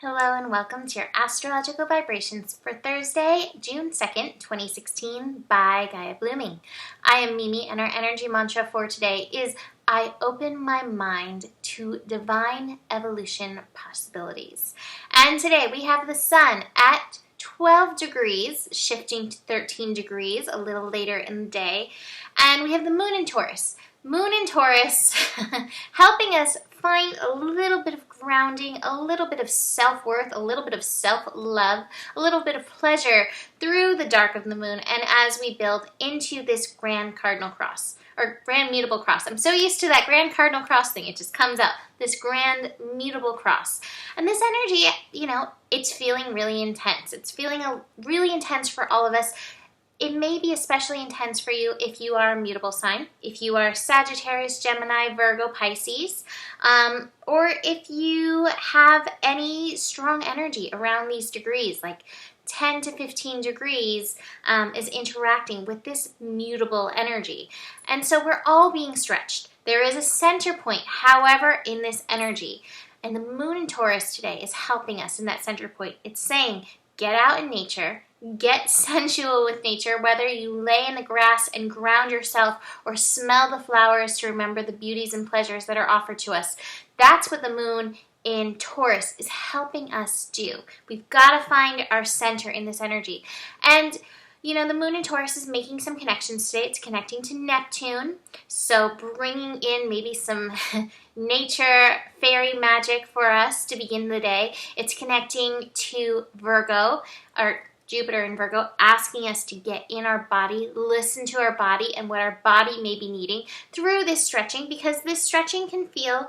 Hello and welcome to your astrological vibrations for Thursday, June 2nd, 2016 by Gaia Blooming. I am Mimi and our energy mantra for today is I open my mind to divine evolution possibilities. And today we have the sun at 12 degrees, shifting to 13 degrees a little later in the day. And we have the moon in Taurus. Moon in Taurus helping us find a little bit of grounding, a little bit of self-worth, a little bit of self-love, a little bit of pleasure through the dark of the moon and as we build into this grand cardinal cross, or grand mutable cross. I'm so used to that grand cardinal cross thing, it just comes out. This grand mutable cross. And this energy, it's feeling really intense. It's feeling really intense for all of us. It may be especially intense for you if you are a mutable sign, if you are Sagittarius, Gemini, Virgo, Pisces, or if you have any strong energy around these degrees, like 10 to 15 degrees is interacting with this mutable energy. And so we're all being stretched. There is a center point, however, in this energy. And the moon in Taurus today is helping us in that center point. It's saying, get out in nature. Get sensual with nature, whether you lay in the grass and ground yourself or smell the flowers to remember the beauties and pleasures that are offered to us. That's what the moon in Taurus is helping us do. We've got to find our center in this energy. And the moon in Taurus is making some connections today. It's connecting to Neptune, so bringing in maybe some nature, fairy magic for us to begin the day. It's connecting to Virgo, or Jupiter in Virgo, asking us to get in our body, listen to our body and what our body may be needing through this stretching, because this stretching can feel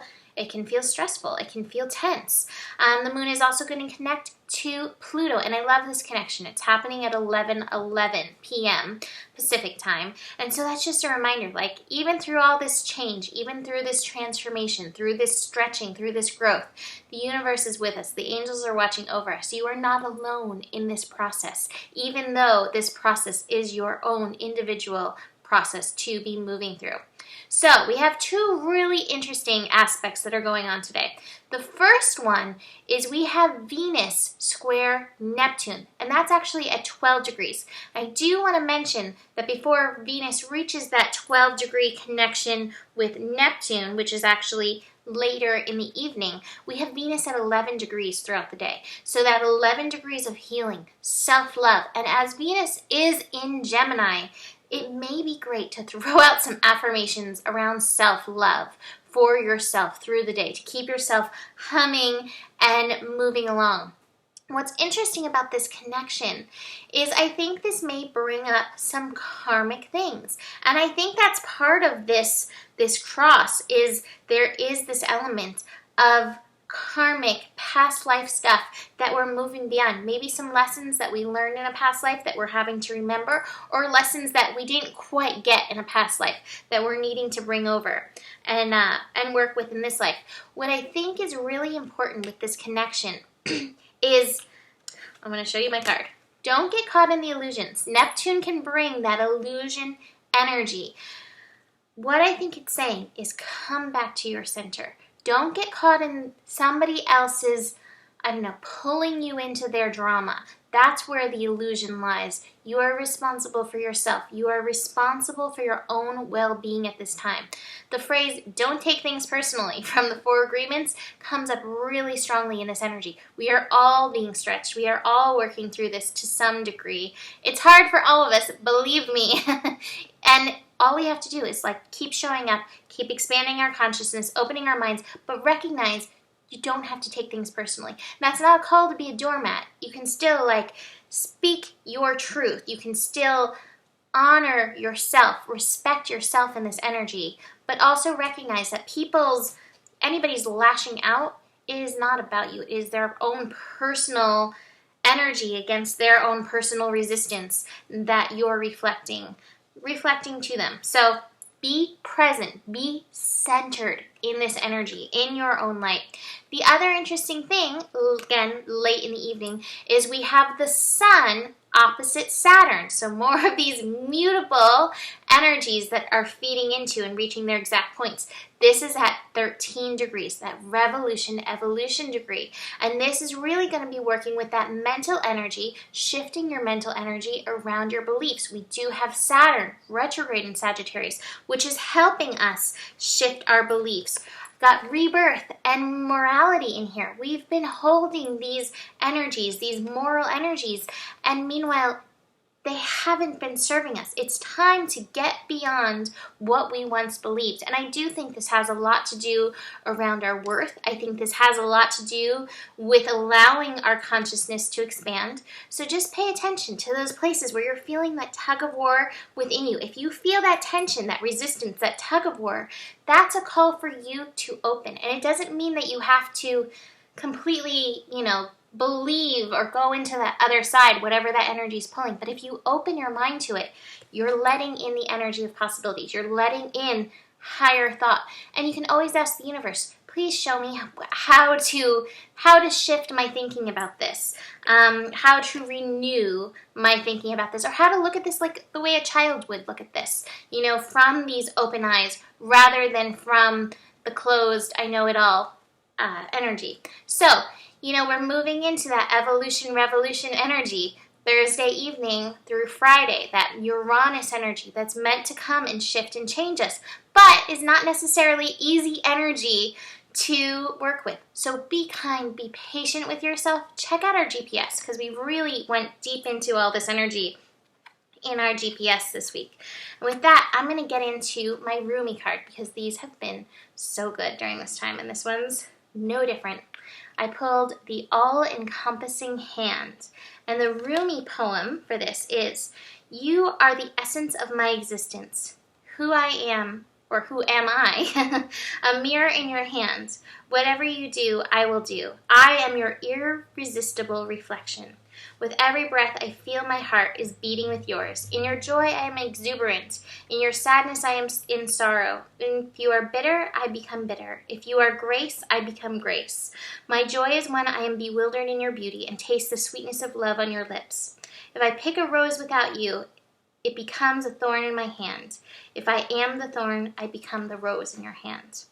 stressful. It can feel tense. The moon is also going to connect to Pluto, and I love this connection. It's happening at 11:11 p.m. Pacific time, and so that's just a reminder, like, even through all this change, even through this transformation, through this stretching, through this growth, the universe is with us. The angels are watching over us. You are not alone in this process, even though this process is your own individual process to be moving through. So we have two really interesting aspects that are going on today. The first one is we have Venus square Neptune, and that's actually at 12 degrees. I do want to mention that before Venus reaches that 12-degree connection with Neptune, which is actually later in the evening, we have Venus at 11 degrees throughout the day. So that 11 degrees of healing, self-love, and as Venus is in Gemini, it may be great to throw out some affirmations around self-love for yourself through the day to keep yourself humming and moving along. What's interesting about this connection is I think this may bring up some karmic things. And I think that's part of this cross is there is this element of karmic past life stuff that we're moving beyond. Maybe some lessons that we learned in a past life that we're having to remember, or lessons that we didn't quite get in a past life that we're needing to bring over and work with in this life. What I think is really important with this connection is, I'm going to show you my card. Don't get caught in the illusions. Neptune can bring that illusion energy. What I think it's saying is come back to your center. Don't get caught in somebody else's, pulling you into their drama. That's where the illusion lies. You are responsible for yourself. You are responsible for your own well-being at this time. The phrase, don't take things personally, from the Four Agreements comes up really strongly in this energy. We are all being stretched. We are all working through this to some degree. It's hard for all of us, believe me. And all we have to do is keep showing up, keep expanding our consciousness, opening our minds, but recognize you don't have to take things personally. That's not a call to be a doormat. You can still speak your truth. You can still honor yourself, respect yourself in this energy, but also recognize that anybody's lashing out is not about you. It is their own personal energy against their own personal resistance that you're reflecting to them. So be present, be centered in this energy, in your own light. The other interesting thing, again, late in the evening, is we have the sun opposite Saturn. So more of these mutable energies that are feeding into and reaching their exact points. This is at 13 degrees, that revolution, evolution degree. And this is really going to be working with that mental energy, shifting your mental energy around your beliefs. We do have Saturn retrograde in Sagittarius, which is helping us shift our beliefs. Got rebirth and morality in here. We've been holding these energies, these moral energies, and meanwhile, they haven't been serving us. It's time to get beyond what we once believed. And I do think this has a lot to do around our worth. I think this has a lot to do with allowing our consciousness to expand. So just pay attention to those places where you're feeling that tug of war within you. If you feel that tension, that resistance, that tug of war, that's a call for you to open. And it doesn't mean that you have to completely, believe or go into that other side, whatever that energy is pulling. But if you open your mind to it, you're letting in the energy of possibilities. You're letting in higher thought. And you can always ask the universe, please show me how to shift my thinking about this, how to renew my thinking about this, or how to look at this like the way a child would look at this, from these open eyes rather than from the closed, I know it all energy. So, we're moving into that evolution, revolution energy Thursday evening through Friday, that Uranus energy that's meant to come and shift and change us, but is not necessarily easy energy to work with. So be kind, be patient with yourself. Check out our GPS, because we really went deep into all this energy in our GPS this week. And with that, I'm going to get into my Rumi card, because these have been so good during this time, and this one's no different. I pulled the all-encompassing hand, and the Rumi poem for this is, you are the essence of my existence. Who I am, or who am I? A mirror in your hand. Whatever you do, I will do. I am your irresistible reflection. With every breath, I feel my heart is beating with yours. In your joy, I am exuberant. In your sadness, I am in sorrow. If you are bitter, I become bitter. If you are grace, I become grace. My joy is when I am bewildered in your beauty and taste the sweetness of love on your lips. If I pick a rose without you, it becomes a thorn in my hand. If I am the thorn, I become the rose in your hand.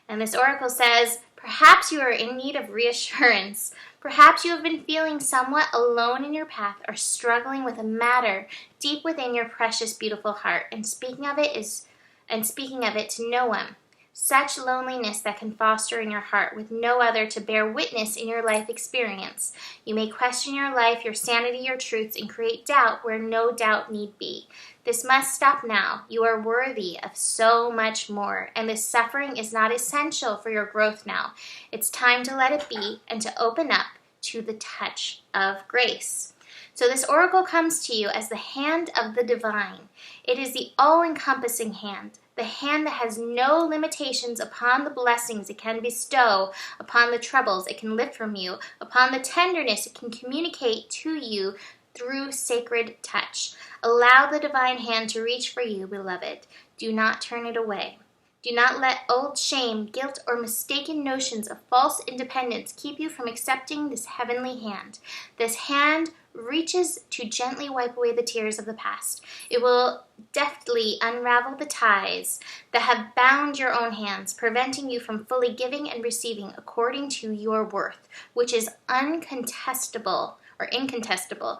And this oracle says, perhaps you are in need of reassurance. Perhaps you have been feeling somewhat alone in your path, or struggling with a matter deep within your precious, beautiful heart, and speaking of it to no one. Such loneliness that can foster in your heart with no other to bear witness in your life experience. You may question your life, your sanity, your truths, and create doubt where no doubt need be. This must stop now. You are worthy of so much more, and this suffering is not essential for your growth now. It's time to let it be and to open up to the touch of grace. So this oracle comes to you as the hand of the divine. It is the all-encompassing hand, the hand that has no limitations upon the blessings it can bestow, upon the troubles it can lift from you, upon the tenderness it can communicate to you through sacred touch. Allow the divine hand to reach for you, beloved. Do not turn it away. Do not let old shame, guilt, or mistaken notions of false independence keep you from accepting this heavenly hand. This hand reaches to gently wipe away the tears of the past. It will deftly unravel the ties that have bound your own hands, preventing you from fully giving and receiving according to your worth, which is incontestable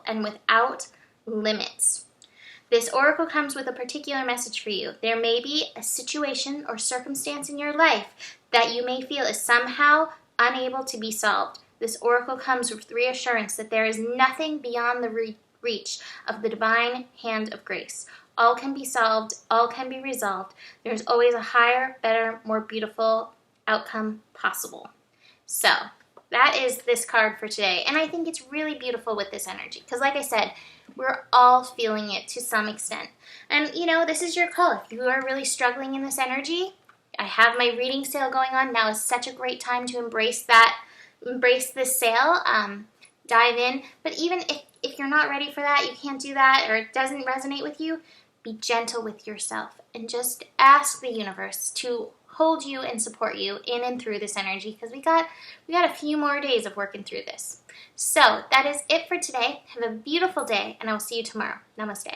and without limits. This oracle comes with a particular message for you. There may be a situation or circumstance in your life that you may feel is somehow unable to be solved. This oracle comes with reassurance that there is nothing beyond the reach of the divine hand of grace. All can be solved, all can be resolved. There's always a higher, better, more beautiful outcome possible. So, that is this card for today. And I think it's really beautiful with this energy. Because like I said, we're all feeling it to some extent. And, this is your call. If you are really struggling in this energy, I have my reading sale going on. Now is such a great time to embrace this sale. Dive in. But even if you're not ready for that, you can't do that, or it doesn't resonate with you, be gentle with yourself. And just ask the universe to hold you and support you in and through this energy, because we got a few more days of working through this. So that is it for today. Have a beautiful day, and I will see you tomorrow. Namaste.